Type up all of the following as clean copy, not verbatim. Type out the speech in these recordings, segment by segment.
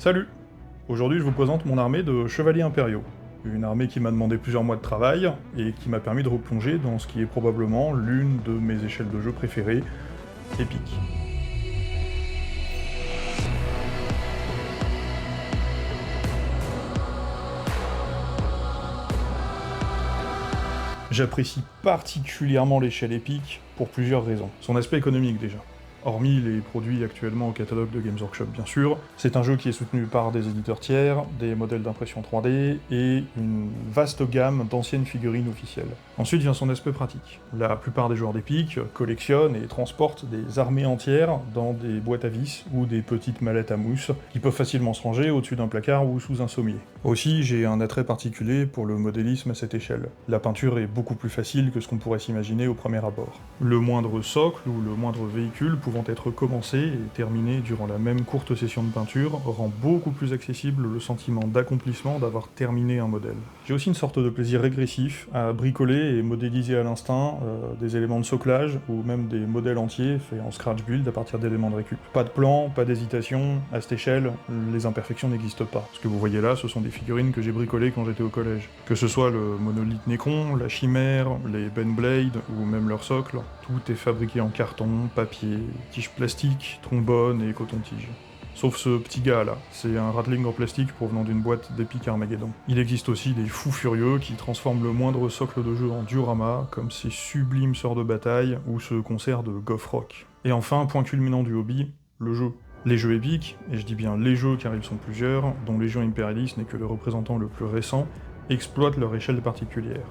Salut! Aujourd'hui je vous présente mon armée de chevaliers impériaux. Une armée qui m'a demandé plusieurs mois de travail, et qui m'a permis de replonger dans ce qui est probablement l'une de mes échelles de jeu préférées, épique. J'apprécie particulièrement l'échelle épique pour plusieurs raisons. Son aspect économique déjà. Hormis les produits actuellement au catalogue de Games Workshop bien sûr, c'est un jeu qui est soutenu par des éditeurs tiers, des modèles d'impression 3D et une vaste gamme d'anciennes figurines officielles. Ensuite vient son aspect pratique. La plupart des joueurs d'Epic collectionnent et transportent des armées entières dans des boîtes à vis ou des petites mallettes à mousse qui peuvent facilement se ranger au-dessus d'un placard ou sous un sommier. Aussi, j'ai un attrait particulier pour le modélisme à cette échelle. La peinture est beaucoup plus facile que ce qu'on pourrait s'imaginer au premier abord. Le moindre socle ou le moindre véhicule pouvant être commencé et terminé durant la même courte session de peinture rend beaucoup plus accessible le sentiment d'accomplissement d'avoir terminé un modèle. J'ai aussi une sorte de plaisir régressif à bricoler et modéliser à l'instinct des éléments de soclage ou même des modèles entiers faits en scratch build à partir d'éléments de récup. Pas de plan, pas d'hésitation, à cette échelle, les imperfections n'existent pas. Ce que vous voyez là, ce sont des figurines que j'ai bricolées quand j'étais au collège. Que ce soit le monolithe Necron, la chimère, les Benblade ou même leur socle, tout est fabriqué en carton, papier, tige plastique, trombone et coton-tige. Sauf ce petit gars là, c'est un Ratling en plastique provenant d'une boîte d'Epic Armageddon. Il existe aussi des fous furieux qui transforment le moindre socle de jeu en diorama, comme ces sublimes sorts de bataille ou ce concert de Goth Rock. Et enfin, point culminant du hobby, le jeu. Les jeux épiques, et je dis bien les jeux car ils sont plusieurs, dont Légion Imperialis n'est que le représentant le plus récent, exploitent leur échelle particulière.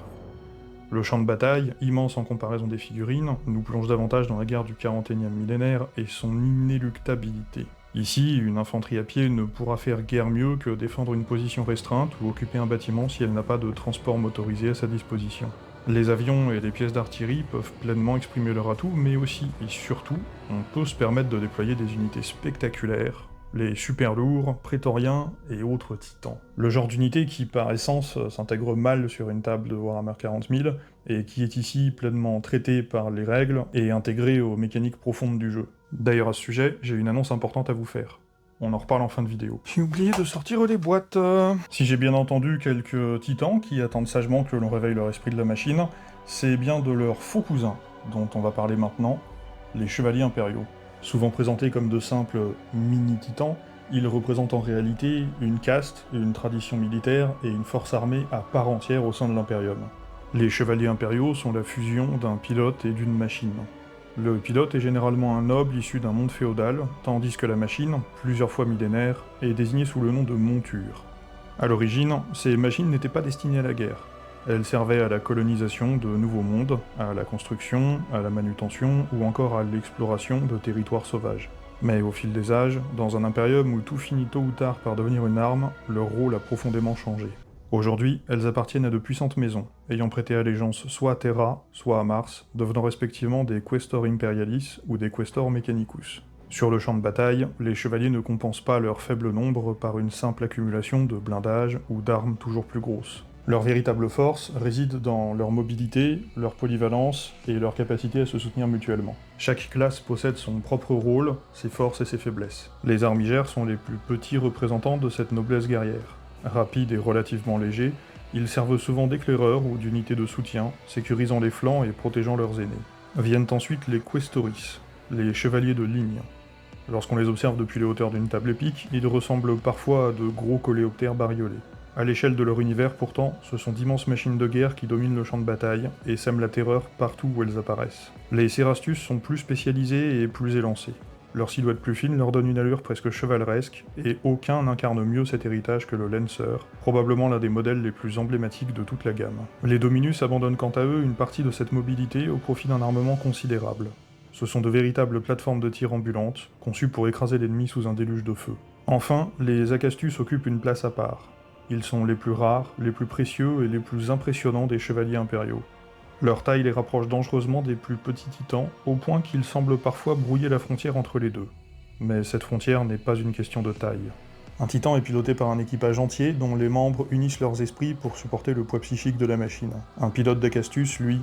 Le champ de bataille, immense en comparaison des figurines, nous plonge davantage dans la guerre du 41e millénaire et son inéluctabilité. Ici, une infanterie à pied ne pourra faire guère mieux que défendre une position restreinte ou occuper un bâtiment si elle n'a pas de transport motorisé à sa disposition. Les avions et les pièces d'artillerie peuvent pleinement exprimer leur atout, mais aussi, et surtout, on peut se permettre de déployer des unités spectaculaires, les super lourds, prétoriens et autres titans. Le genre d'unité qui, par essence, s'intègre mal sur une table de Warhammer 40 000, et qui est ici pleinement traité par les règles et intégré aux mécaniques profondes du jeu. D'ailleurs à ce sujet, j'ai une annonce importante à vous faire. On en reparle en fin de vidéo. J'ai oublié de sortir les boîtes. Si j'ai bien entendu quelques titans qui attendent sagement que l'on réveille leur esprit de la machine, c'est bien de leurs faux cousins dont on va parler maintenant, les chevaliers impériaux. Souvent présentés comme de simples mini-titans, ils représentent en réalité une caste, une tradition militaire et une force armée à part entière au sein de l'Imperium. Les chevaliers impériaux sont la fusion d'un pilote et d'une machine. Le pilote est généralement un noble issu d'un monde féodal, tandis que la machine, plusieurs fois millénaire, est désignée sous le nom de monture. A l'origine, ces machines n'étaient pas destinées à la guerre. Elles servaient à la colonisation de nouveaux mondes, à la construction, à la manutention ou encore à l'exploration de territoires sauvages. Mais au fil des âges, dans un impérium où tout finit tôt ou tard par devenir une arme, leur rôle a profondément changé. Aujourd'hui, elles appartiennent à de puissantes maisons, ayant prêté allégeance soit à Terra, soit à Mars, devenant respectivement des Questor Imperialis ou des Questor Mechanicus. Sur le champ de bataille, les chevaliers ne compensent pas leur faible nombre par une simple accumulation de blindages ou d'armes toujours plus grosses. Leur véritable force réside dans leur mobilité, leur polyvalence et leur capacité à se soutenir mutuellement. Chaque classe possède son propre rôle, ses forces et ses faiblesses. Les armigères sont les plus petits représentants de cette noblesse guerrière. Rapides et relativement légers, ils servent souvent d'éclaireurs ou d'unités de soutien, sécurisant les flancs et protégeant leurs aînés. Viennent ensuite les Questoris, les chevaliers de ligne. Lorsqu'on les observe depuis les hauteurs d'une table épique, ils ressemblent parfois à de gros coléoptères bariolés. À l'échelle de leur univers pourtant, ce sont d'immenses machines de guerre qui dominent le champ de bataille et sèment la terreur partout où elles apparaissent. Les Cerastus sont plus spécialisés et plus élancés. Leur silhouette plus fine leur donne une allure presque chevaleresque, et aucun n'incarne mieux cet héritage que le Lancer, probablement l'un des modèles les plus emblématiques de toute la gamme. Les Dominus abandonnent quant à eux une partie de cette mobilité au profit d'un armement considérable. Ce sont de véritables plateformes de tir ambulantes, conçues pour écraser l'ennemi sous un déluge de feu. Enfin, les Acastus occupent une place à part. Ils sont les plus rares, les plus précieux et les plus impressionnants des chevaliers impériaux. Leur taille les rapproche dangereusement des plus petits titans, au point qu'ils semblent parfois brouiller la frontière entre les deux. Mais cette frontière n'est pas une question de taille. Un titan est piloté par un équipage entier dont les membres unissent leurs esprits pour supporter le poids psychique de la machine. Un pilote d'Acastus, lui,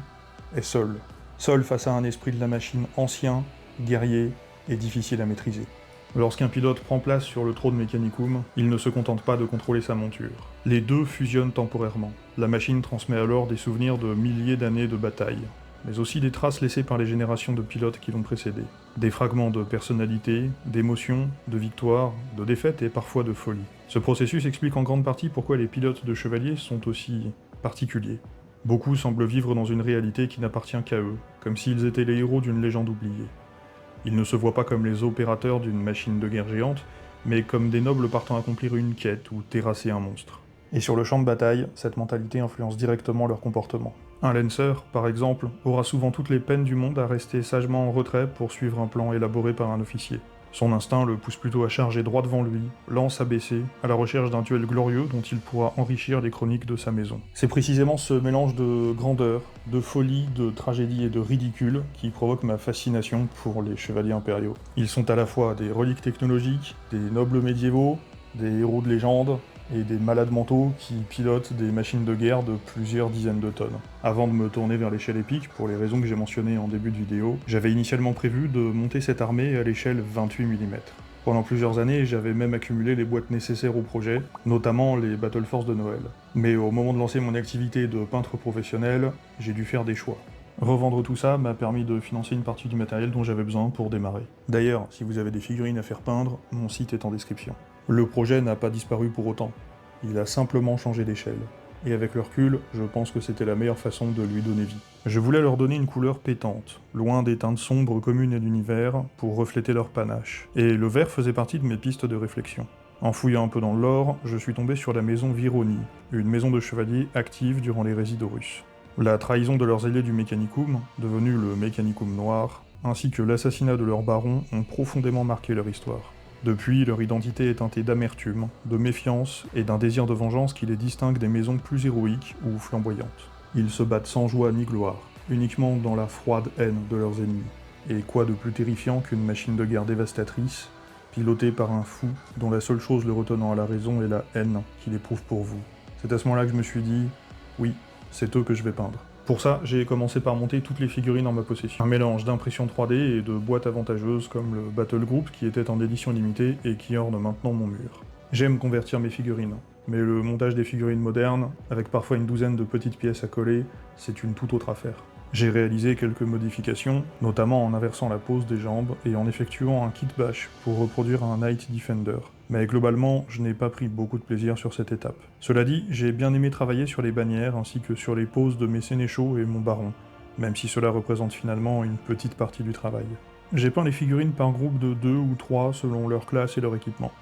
est seul face à un esprit de la machine ancien, guerrier et difficile à maîtriser. Lorsqu'un pilote prend place sur le trône Mechanicum, il ne se contente pas de contrôler sa monture. Les deux fusionnent temporairement. La machine transmet alors des souvenirs de milliers d'années de bataille, mais aussi des traces laissées par les générations de pilotes qui l'ont précédé. Des fragments de personnalité, d'émotions, de victoires, de défaites et parfois de folie. Ce processus explique en grande partie pourquoi les pilotes de chevaliers sont aussi particuliers. Beaucoup semblent vivre dans une réalité qui n'appartient qu'à eux, comme s'ils étaient les héros d'une légende oubliée. Ils ne se voient pas comme les opérateurs d'une machine de guerre géante, mais comme des nobles partant accomplir une quête ou terrasser un monstre. Et sur le champ de bataille, cette mentalité influence directement leur comportement. Un lancer, par exemple, aura souvent toutes les peines du monde à rester sagement en retrait pour suivre un plan élaboré par un officier. Son instinct le pousse plutôt à charger droit devant lui, lance abaissée, à la recherche d'un duel glorieux dont il pourra enrichir les chroniques de sa maison. C'est précisément ce mélange de grandeur, de folie, de tragédie et de ridicule qui provoque ma fascination pour les chevaliers impériaux. Ils sont à la fois des reliques technologiques, des nobles médiévaux, des héros de légende, et des malades mentaux qui pilotent des machines de guerre de plusieurs dizaines de tonnes. Avant de me tourner vers l'échelle épique, pour les raisons que j'ai mentionnées en début de vidéo, j'avais initialement prévu de monter cette armée à l'échelle 28 mm. Pendant plusieurs années, j'avais même accumulé les boîtes nécessaires au projet, notamment les Battle Force de Noël. Mais au moment de lancer mon activité de peintre professionnel, j'ai dû faire des choix. Revendre tout ça m'a permis de financer une partie du matériel dont j'avais besoin pour démarrer. D'ailleurs, si vous avez des figurines à faire peindre, mon site est en description. Le projet n'a pas disparu pour autant, il a simplement changé d'échelle. Et avec le recul, je pense que c'était la meilleure façon de lui donner vie. Je voulais leur donner une couleur pétante, loin des teintes sombres communes à l'univers, pour refléter leur panache. Et le vert faisait partie de mes pistes de réflexion. En fouillant un peu dans le lore, je suis tombé sur la maison Vironi, une maison de chevaliers active durant les résidus russes. La trahison de leurs alliés du Mechanicum, devenu le Mechanicum noir, ainsi que l'assassinat de leur baron ont profondément marqué leur histoire. Depuis, leur identité est teintée d'amertume, de méfiance et d'un désir de vengeance qui les distingue des maisons plus héroïques ou flamboyantes. Ils se battent sans joie ni gloire, uniquement dans la froide haine de leurs ennemis. Et quoi de plus terrifiant qu'une machine de guerre dévastatrice, pilotée par un fou dont la seule chose le retenant à la raison est la haine qu'il éprouve pour vous. C'est à ce moment-là que je me suis dit, oui, c'est eux que je vais peindre. Pour ça, j'ai commencé par monter toutes les figurines en ma possession. Un mélange d'impression 3D et de boîtes avantageuses comme le Battle Group qui était en édition limitée et qui orne maintenant mon mur. J'aime convertir mes figurines, mais le montage des figurines modernes, avec parfois une douzaine de petites pièces à coller, c'est une toute autre affaire. J'ai réalisé quelques modifications, notamment en inversant la pose des jambes et en effectuant un kit bash pour reproduire un Knight Defender. Mais globalement, je n'ai pas pris beaucoup de plaisir sur cette étape. Cela dit, j'ai bien aimé travailler sur les bannières ainsi que sur les poses de mes sénéchaux et mon baron, même si cela représente finalement une petite partie du travail. J'ai peint les figurines par groupe de 2 ou 3 selon leur classe et leur équipement.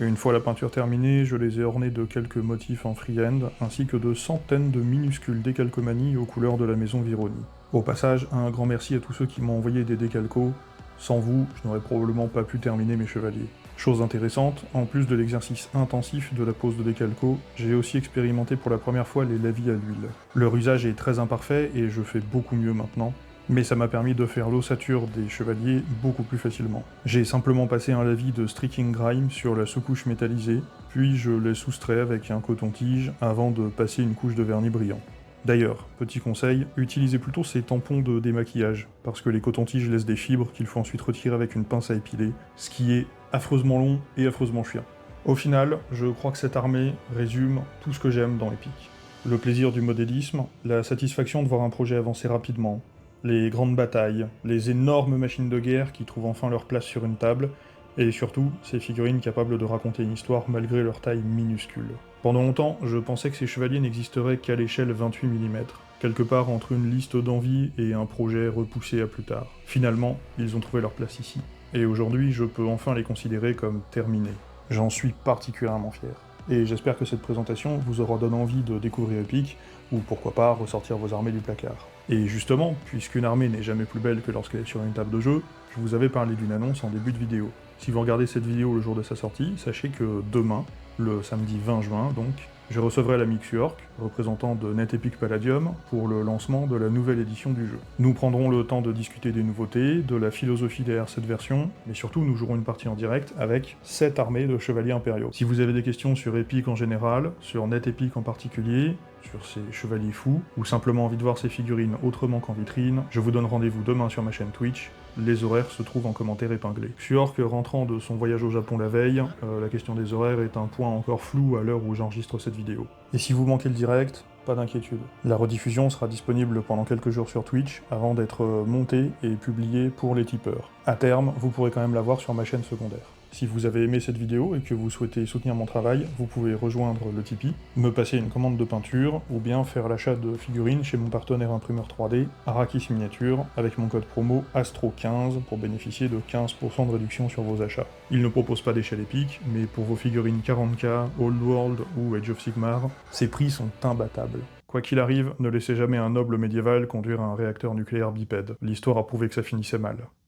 Et une fois la peinture terminée, je les ai ornés de quelques motifs en freehand, ainsi que de centaines de minuscules décalcomanies aux couleurs de la maison Vironi. Au passage, un grand merci à tous ceux qui m'ont envoyé des décalcos. Sans vous, je n'aurais probablement pas pu terminer mes chevaliers. Chose intéressante, en plus de l'exercice intensif de la pose de décalco, j'ai aussi expérimenté pour la première fois les lavis à l'huile. Leur usage est très imparfait et je fais beaucoup mieux maintenant, mais ça m'a permis de faire l'ossature des chevaliers beaucoup plus facilement. J'ai simplement passé un lavis de streaking grime sur la sous-couche métallisée, puis je l'ai soustrait avec un coton-tige avant de passer une couche de vernis brillant. D'ailleurs, petit conseil, utilisez plutôt ces tampons de démaquillage, parce que les cotons-tiges laissent des fibres qu'il faut ensuite retirer avec une pince à épiler, ce qui est affreusement long et affreusement chiant. Au final, je crois que cette armée résume tout ce que j'aime dans Epic. Le plaisir du modélisme, la satisfaction de voir un projet avancer rapidement, les grandes batailles, les énormes machines de guerre qui trouvent enfin leur place sur une table, et surtout, ces figurines capables de raconter une histoire malgré leur taille minuscule. Pendant longtemps, je pensais que ces chevaliers n'existeraient qu'à l'échelle 28 mm, quelque part entre une liste d'envie et un projet repoussé à plus tard. Finalement, ils ont trouvé leur place ici. Et aujourd'hui, je peux enfin les considérer comme terminés. J'en suis particulièrement fier. Et j'espère que cette présentation vous aura donné envie de découvrir Epic, ou pourquoi pas ressortir vos armées du placard. Et justement, puisqu'une armée n'est jamais plus belle que lorsqu'elle est sur une table de jeu, je vous avais parlé d'une annonce en début de vidéo. Si vous regardez cette vidéo le jour de sa sortie, sachez que demain, le samedi 20 juin donc, je recevrai l'ami Xurk, représentant de NetEpic Palladium, pour le lancement de la nouvelle édition du jeu. Nous prendrons le temps de discuter des nouveautés, de la philosophie derrière cette version, mais surtout nous jouerons une partie en direct avec 7 armées de chevaliers impériaux. Si vous avez des questions sur Epic en général, sur NetEpic en particulier, sur ces chevaliers fous, ou simplement envie de voir ces figurines autrement qu'en vitrine, je vous donne rendez-vous demain sur ma chaîne Twitch, les horaires se trouvent en commentaire épinglé. Sur que rentrant de son voyage au Japon la veille, la question des horaires est un point encore flou à l'heure où j'enregistre cette vidéo. Et si vous manquez le direct, pas d'inquiétude. La rediffusion sera disponible pendant quelques jours sur Twitch, avant d'être montée et publiée pour les tipeurs. À terme, vous pourrez quand même la voir sur ma chaîne secondaire. Si vous avez aimé cette vidéo et que vous souhaitez soutenir mon travail, vous pouvez rejoindre le Tipeee, me passer une commande de peinture, ou bien faire l'achat de figurines chez mon partenaire imprimeur 3D, Arrakis Miniature, avec mon code promo ASTRO15 pour bénéficier de 15% de réduction sur vos achats. Il ne propose pas d'échelle épique, mais pour vos figurines 40K, Old World ou Age of Sigmar, ces prix sont imbattables. Quoi qu'il arrive, ne laissez jamais un noble médiéval conduire un réacteur nucléaire bipède. L'histoire a prouvé que ça finissait mal.